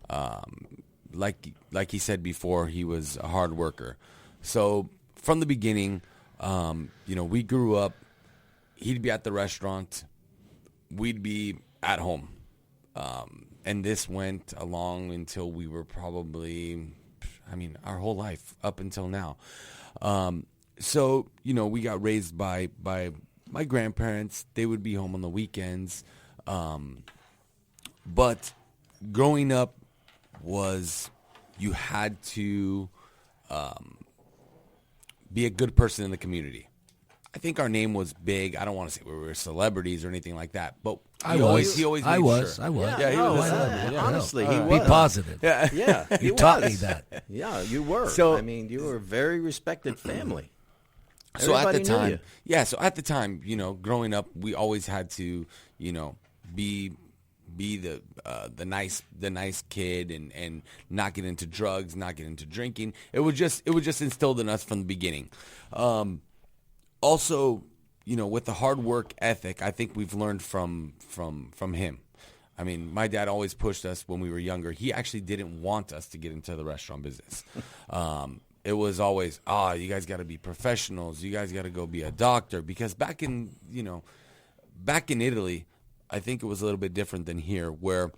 Like he said before, he was a hard worker. So from the beginning, we grew up. He'd be at the restaurant. We'd be at home. And this went along until we were probably, our whole life up until now. So, we got raised by my grandparents. They would be home on the weekends. But growing up you had to be a good person in the community. I think our name was big. I don't want to say we were celebrities or anything like that, but he always made sure. I was. Yeah, he was. Honestly, he Be was. positive. Yeah, You taught me that. Yeah, you were. So- you were a very respected family. So at the Everybody knew you. time, growing up, we always had to, be the nice kid and not get into drugs, not get into drinking. It was just instilled in us from the beginning. Also, with the hard work ethic, I think we've learned from him. My dad always pushed us when we were younger. He actually didn't want us to get into the restaurant business. It was always, you guys got to be professionals. You guys got to go be a doctor. Because back in Italy, I think it was a little bit different than here, where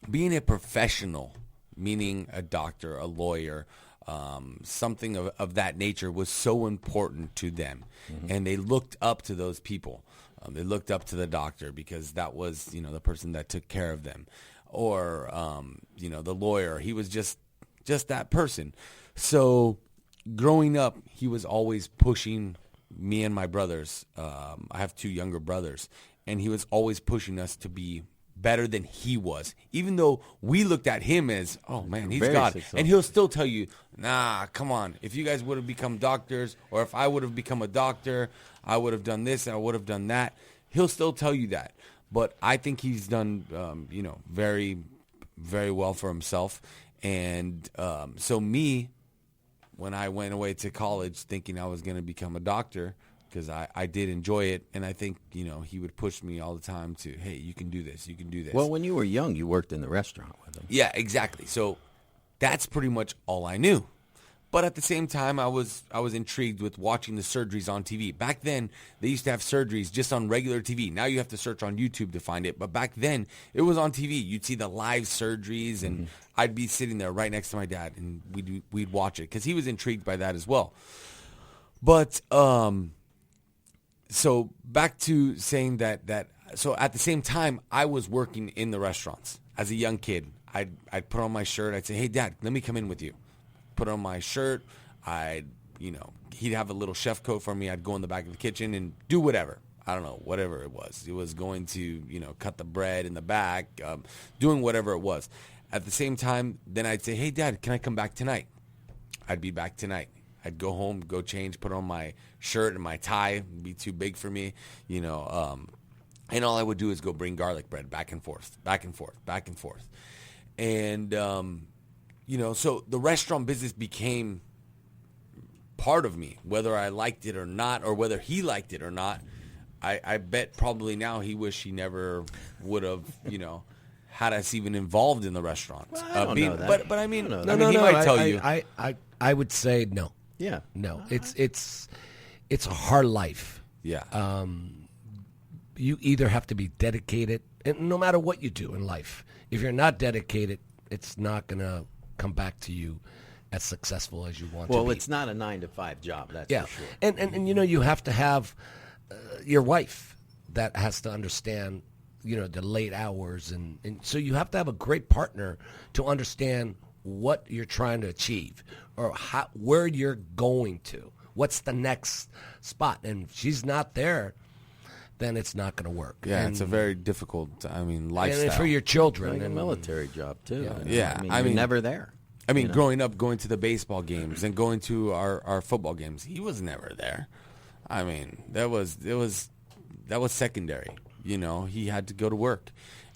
being a professional, meaning a doctor, a lawyer, something of that nature was so important to them. Mm-hmm. And they looked up to those people. They looked up to the doctor because that was, the person that took care of them. Or, the lawyer. He was just that person. So growing up, he was always pushing me and my brothers. I have two younger brothers. And he was always pushing us to be better than he was, even though we looked at him as, oh man, he's Very God. successful. And he'll still tell you, nah, come on. If you guys would have become doctors, or if I would have become a doctor, I would have done this and I would have done that. He'll still tell you that. But I think he's done, very, very well for himself. And so me, when I went away to college thinking I was going to become a doctor, because I did enjoy it, and I think, he would push me all the time to, hey, you can do this, you can do this. Well, when you were young, you worked in the restaurant with him. Yeah, exactly. So that's pretty much all I knew. But at the same time, I was intrigued with watching the surgeries on TV. Back then, they used to have surgeries just on regular TV. Now you have to search on YouTube to find it. But back then, it was on TV. You'd see the live surgeries, and I'd be sitting there right next to my dad, and we'd watch it because he was intrigued by that as well. But so back to saying that. So at the same time, I was working in the restaurants as a young kid. I'd put on my shirt. I'd say, hey, Dad, let me come in with you. Put on my shirt. He'd have a little chef coat for me. I'd go in the back of the kitchen and do whatever. I don't know, whatever it was. It was going to, cut the bread in the back, doing whatever it was. At the same time, then I'd say, hey, Dad, can I come back tonight? I'd be back tonight. I'd go home, go change, put on my shirt and my tie. It'd be too big for me, and all I would do is go bring garlic bread back and forth, back and forth, back and forth. And, so the restaurant business became part of me, whether I liked it or not, or whether he liked it or not. I bet probably now he wished he never would have, had us even involved in the restaurant. Well, I don't know that. But I mean, No, he might tell you. I would say no. Yeah. No, it's a hard life. Yeah. You either have to be dedicated, and no matter what you do in life, if you're not dedicated, it's not going to come back to you as successful as you want to be. Well, it's not a 9-to-5 job, that's for sure. And you have to have your wife that has to understand, the late hours. And so you have to have a great partner to understand what you're trying to achieve or where you're going to. What's the next spot? And if she's not there, then it's not going to work. Yeah, it's a very difficult, lifestyle. And for your children. Like a military job, too. Yeah. You're never there. Growing up, going to the baseball games and going to our football games, he was never there. That was secondary. He had to go to work.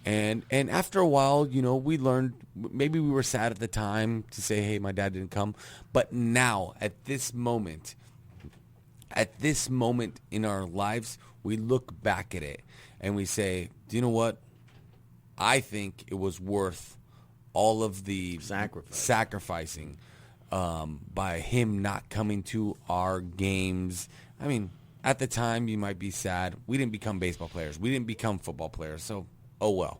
And after a while, we learned, maybe we were sad at the time to say, hey, my dad didn't come. But now, at this moment in our lives, we look back at it and we say, do you know what? I think it was worth all of the sacrificing by him not coming to our games. I mean, at the time, you might be sad. We didn't become baseball players. We didn't become football players. So, oh well.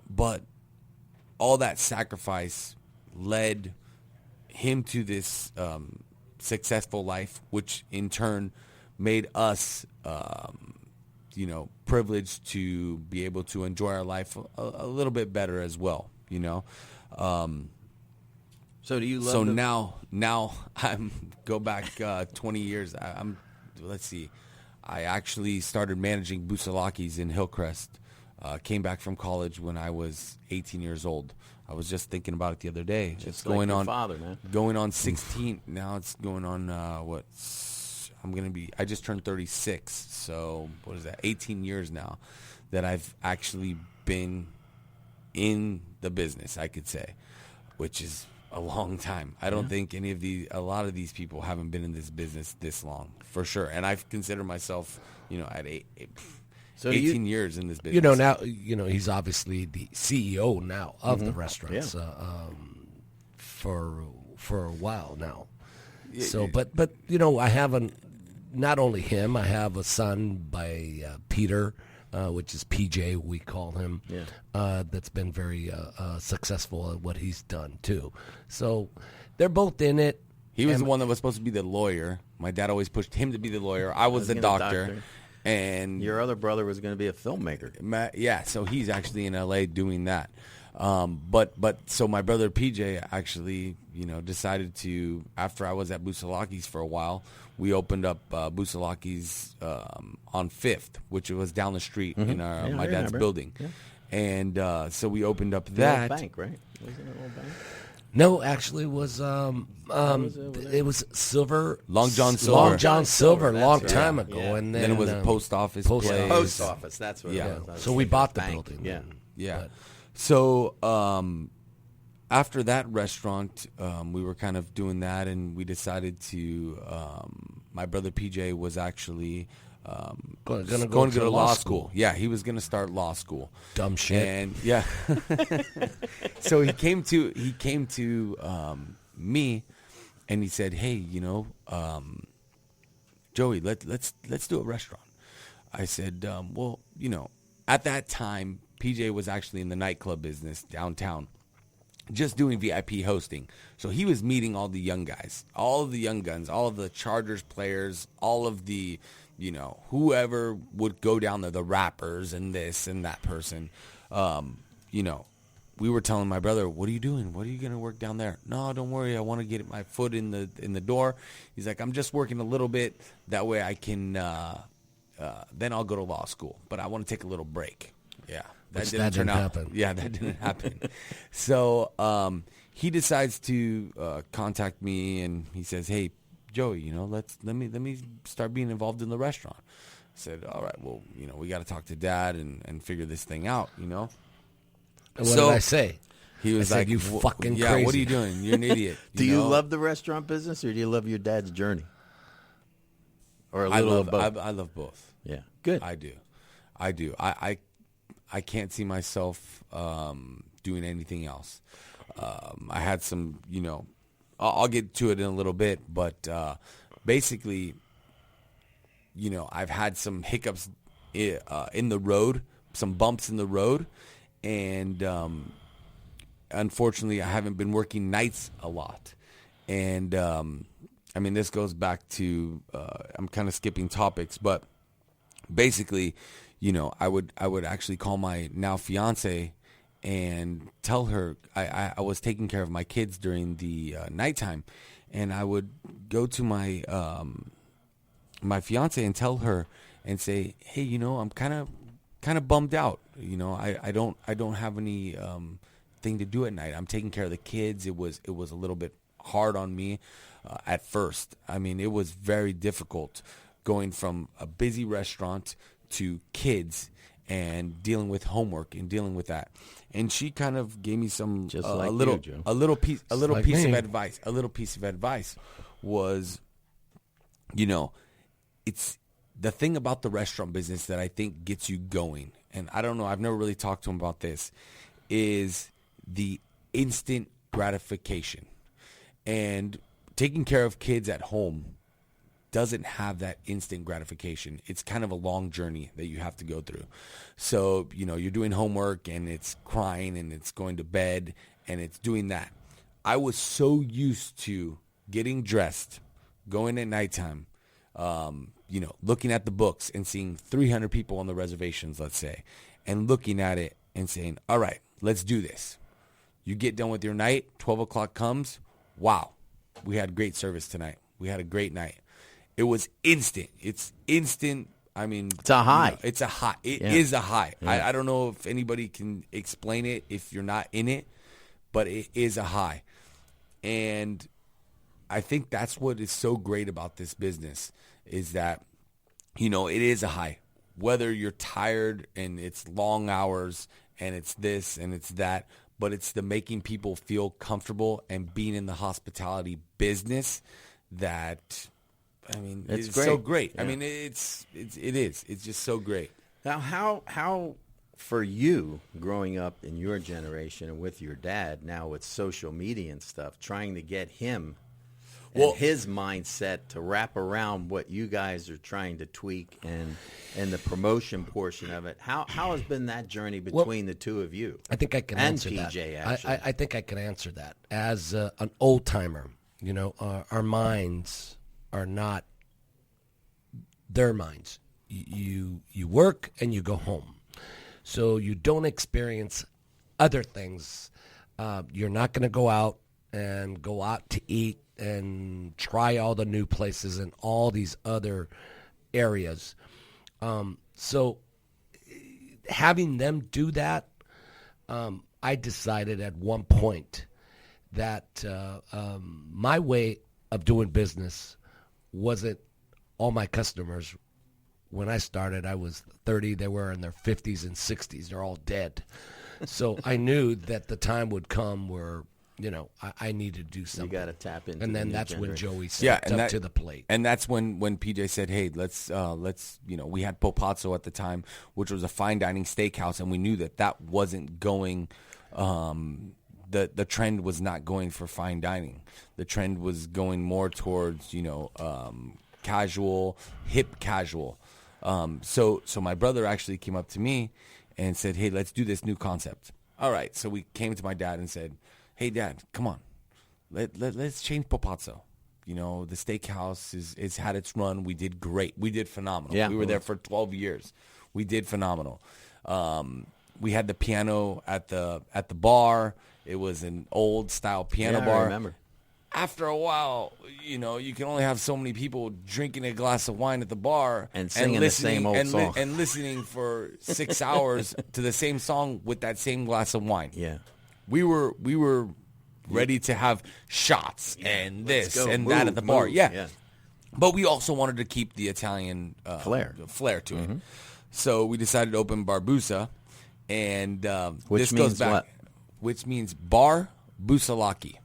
But all that sacrifice led him to this successful life, which in turn made us, privileged to be able to enjoy our life a little bit better as well, So do you love So now I'm go back 20 years. Let's see. I actually started managing Busalacchi's in Hillcrest. Came back from college when I was 18 years old. I was just thinking about it the other day. Just like your father, man. Going on 16. Now it's going on I just turned 36. So what is that? 18 years now that I've actually been in the business, I could say, which is a long time. I don't think a lot of these people haven't been in this business this long, for sure. And I consider myself, at 18 years in this business. Now, he's obviously the CEO now of the restaurants for a while now. So, but I have not only him, I have a son by Peter, which is PJ, we call him, that's been very successful at what he's done, too. So they're both in it. He was the one that was supposed to be the lawyer. My dad always pushed him to be the lawyer. I was the doctor. And your other brother was going to be a filmmaker. Yeah, so he's actually in L.A. doing that. So my brother PJ actually, decided to, after I was at Busalacchi's for a while, we opened up Busalacchi's on 5th, which was down the street in my dad's building. Yeah. And so we opened up that. Old bank, right? Was it an old bank? No, actually, it was it was Silver, Long John Silver, long time ago, and then it was a post office place. Post office, that's what it was. So we bought the building. Yeah. So after that restaurant, we were kind of doing that, and we decided to. My brother PJ was actually. Going to go to law school. Yeah, he was going to start law school. Dumb shit. And yeah, so he came to me, and he said, "Hey, Joey, let's do a restaurant." I said, "Well, at that time, PJ was actually in the nightclub business downtown, just doing VIP hosting. So he was meeting all the young guys, all of the young guns, all of the Chargers players, all of the." Whoever would go down there, the rappers and this and that person, we were telling my brother, "What are you doing? What are you going to work down there?" "No, don't worry. I want to get my foot in the door." He's like, "I'm just working a little bit. That way I can, then I'll go to law school. But I want to take a little break." Yeah. That didn't happen. Yeah, that didn't happen. So he decides to contact me, and he says, "Hey, Joey, let me start being involved in the restaurant." I said, "All right, well, we got to talk to Dad and figure this thing out, And what did I say? He was like, "You fucking yeah, crazy. what are you doing? You're an idiot." Do you love the restaurant business, or do you love your dad's journey? Or a little of both? I love both. Yeah, good. I do. I can't see myself doing anything else. I had some, I'll get to it in a little bit, but basically, I've had some hiccups in the road, some bumps in the road, and unfortunately, I haven't been working nights a lot. And this goes back to I'm kind of skipping topics, but basically, I would actually call my now fiance and tell her I was taking care of my kids during the nighttime, and I would go to my my fiance and tell her and say, "Hey, I'm kind of bummed out. I don't have any thing to do at night. I'm taking care of the kids. It was a little bit hard on me at first. It was very difficult going from a busy restaurant to kids and dealing with homework and dealing with that." And she kind of gave me some a little piece of advice. A little piece of advice was, it's the thing about the restaurant business that I think gets you going. And I don't know, I've never really talked to him about this, is the instant gratification. And taking care of kids at home doesn't have that instant gratification. It's kind of a long journey that you have to go through. So, you're doing homework and it's crying and it's going to bed and it's doing that. I was so used to getting dressed, going at nighttime, looking at the books and seeing 300 people on the reservations, let's say, and looking at it and saying, all right, let's do this. You get done with your night, 12 o'clock comes, wow, we had great service tonight. We had a great night. It was instant. It's instant. I mean, it's a high. It's a high. It is a high. Yeah. I don't know if anybody can explain it if you're not in it, but it is a high. And I think that's what is so great about this business is that, it is a high. Whether you're tired and it's long hours and it's this and it's that, but it's the making people feel comfortable and being in the hospitality business that, it's great. So great. Yeah. It is. It's just so great. Now, how for you growing up in your generation and with your dad now with social media and stuff, trying to get him and his mindset to wrap around what you guys are trying to tweak and the promotion portion of it. How has been that journey between the two of you? I think I can and answer PJ, that. actually. I think I can answer that. As an old timer, our minds are not their minds. You work and you go home. So you don't experience other things. You're not going to go out to eat and try all the new places and all these other areas. So having them do that, I decided at one point that my way of doing business wasn't all my customers. When I started, I was 30. They were in their 50s and 60s. They're all dead. So I knew that the time would come where, I needed to do something. You got to tap into. And then that's when Joey stepped up to the plate. And that's when PJ said, hey, let's we had Popazzo at the time, which was a fine dining steakhouse, and we knew that wasn't going, the trend was not going for fine dining. The trend was going more towards, casual, hip casual. So my brother actually came up to me and said, hey, let's do this new concept. All right. So we came to my dad and said, hey, Dad, come on. Let's change Popazzo. The steakhouse is had its run. We did great. We did phenomenal. Yeah, we were there for 12 years. We did phenomenal. We had the piano at the bar. It was an old style piano bar. I remember. After a while, you can only have so many people drinking a glass of wine at the bar and singing the same old song and listening for 6 hours to the same song with that same glass of wine. Yeah, we were ready to have shots and this and that at the bar. Yeah, but we also wanted to keep the Italian flair to it. So we decided to open Barbusa, and which this means goes back, what? Which means Bar Busalacchi.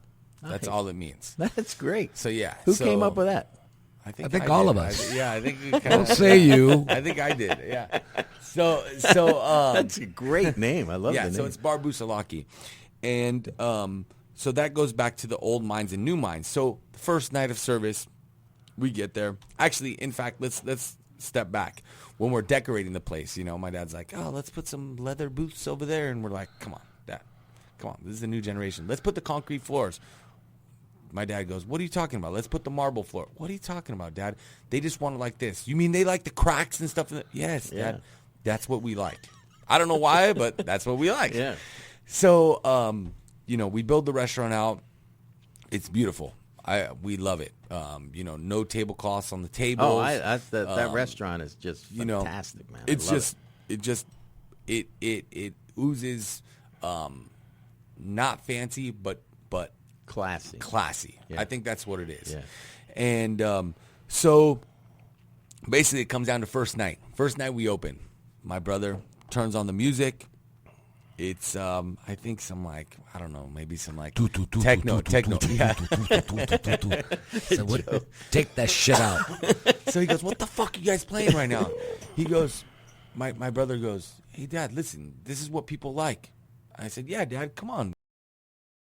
That's all it means. That's great. So yeah, who came up with that? I think all of us. I think we Don't say you. I think I did. Yeah. So that's a great name. I love the name. So it's Bar Busalacchi, and so that goes back to the old mines and new mines. So the first night of service, we get there. Actually, in fact, let's step back. When we're decorating the place, my dad's like, oh, let's put some leather booths over there, and we're like, come on, Dad, come on, this is the new generation. Let's put the concrete floors. My dad goes, what are you talking about? Let's put the marble floor. What are you talking about, Dad? They just want it like this. You mean they like the cracks and stuff? Yes, yeah. Dad. That's what we like. I don't know why, but that's what we like. Yeah. So, we build the restaurant out. It's beautiful. We love it. No tablecloths on the tables. Oh, that restaurant is just fantastic, man. It oozes, not fancy, but classy. Yeah. I think that's what it is. Yeah. And so basically it comes down to first night. First night we open. My brother turns on the music. It's I think some I don't know, maybe some techno. Yeah. So take that shit out. So he goes, what the fuck are you guys playing right now? He goes, my brother goes, hey, Dad, listen, this is what people like. I said, yeah, Dad, come on.